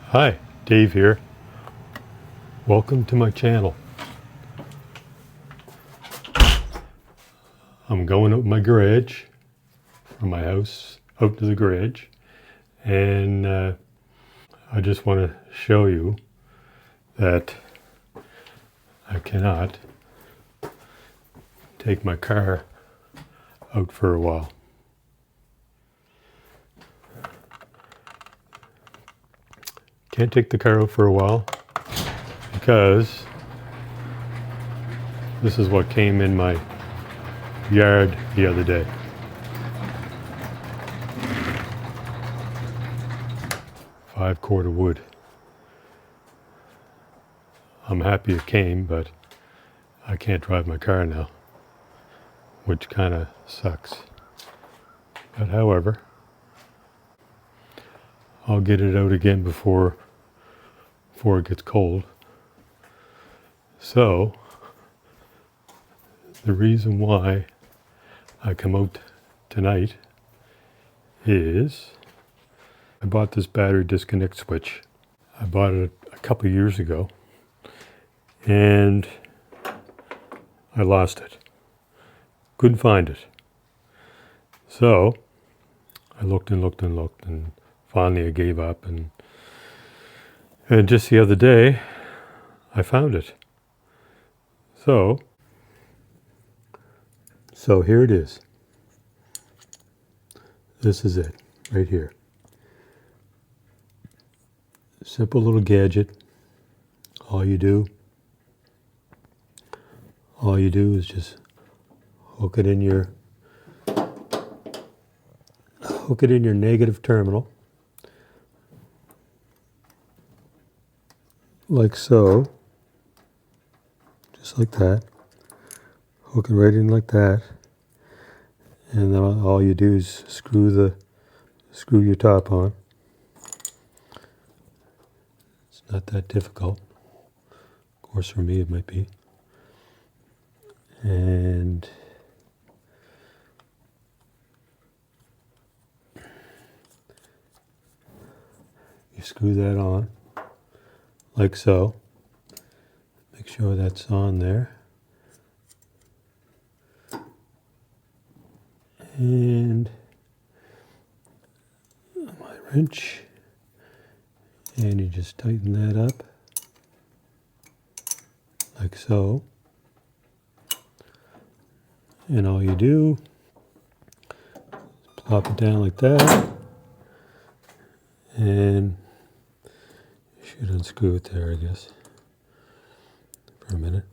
Hi, Dave here. Welcome to my channel. I'm going up my garage from my house out to the garage, and I just want to show you that I cannot take my car out for a while. Can't take the car out for a while because this is what came in my yard the other day. Five cord of wood. I'm happy it came, but I can't drive my car now, which kind of sucks. But however, I'll get it out again before it gets cold. So, the reason why I come out tonight is I bought this battery disconnect switch. I bought it a couple years ago and I lost it. Couldn't find it. So I looked and finally I gave up and just the other day I found it. So here it is. This is it right here. Simple little gadget. All you do is just hook it in your negative terminal, like so, just like that. Hook it right in like that, and then all you do is screw your top on. It's not that difficult. Of course, for me it might be. And you screw that on, like so. Make sure that's on there. And my wrench. And you just tighten that up, like so. And all you do is plop it down like that. And you should unscrew it there, I guess, for a minute.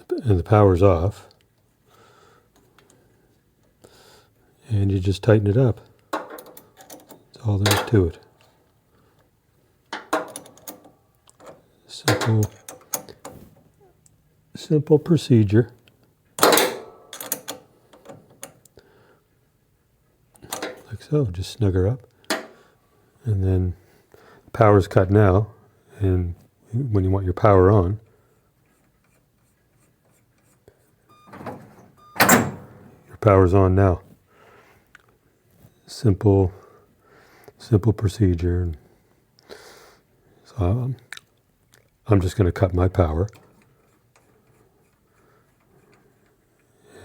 And the power's off. And you just tighten it up. That's all there is to it. Simple procedure. Like so, just snug her up. And then the power's cut now. And when you want your power on, your power's on now. Simple procedure. So I'm just going to cut my power.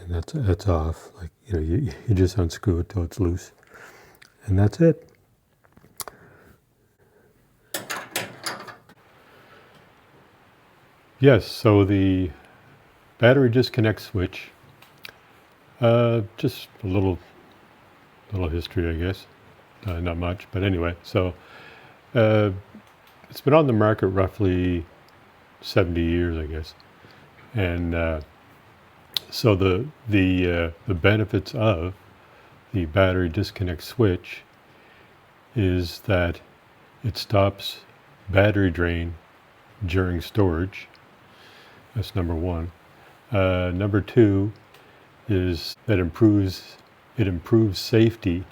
And that's off. Like, you just unscrew it till it's loose. And that's it. Yes, so the battery disconnect switch, just a little history, I guess. Not much, but anyway. So it's been on the market roughly 70 years, I guess. And so the benefits of the battery disconnect switch is that it stops battery drain during storage. That's number one. Number two is that it improves safety,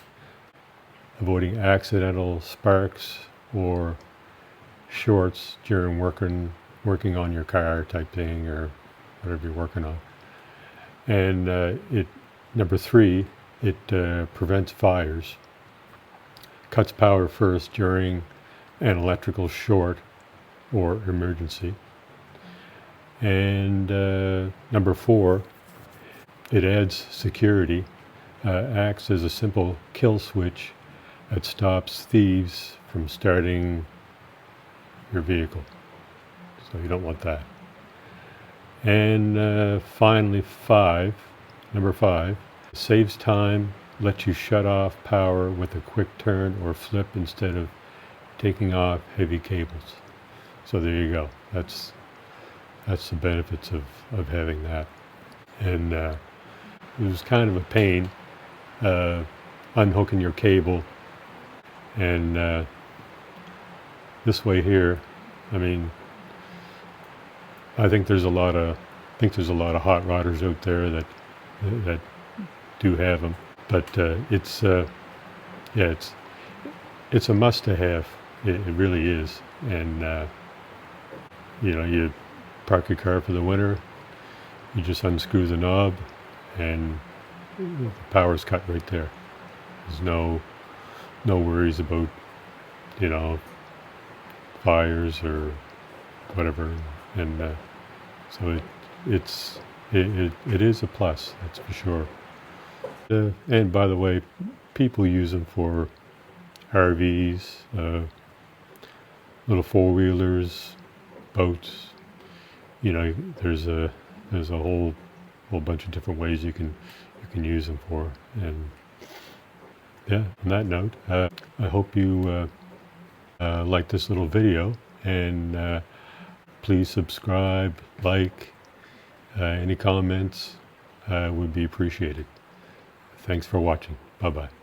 avoiding accidental sparks or shorts during working on your car type thing or whatever you're working on. And number three, it prevents fires, cuts power first during an electrical short or emergency. And number 4, it adds security, acts as a simple kill switch that stops thieves from starting your vehicle. So you don't want that. And finally, number 5, saves time, lets you shut off power with a quick turn or flip instead of taking off heavy cables. So there you go. That's the benefits of having that. And it was kind of a pain unhooking your cable, and this way here, I mean, I think there's a lot of hot rodders out there that do have them, but it's a must-to-have. It really is. And you park your car for the winter, you just unscrew the knob, and the power's cut right there. There's no worries about fires or whatever, and so it is a plus, that's for sure. And by the way, people use them for RVs, little 4-wheelers, boats. There's a whole bunch of different ways you can use them for. And yeah, on that note, I hope you like this little video, and please subscribe, like, any comments would be appreciated. Thanks for watching. Bye-bye.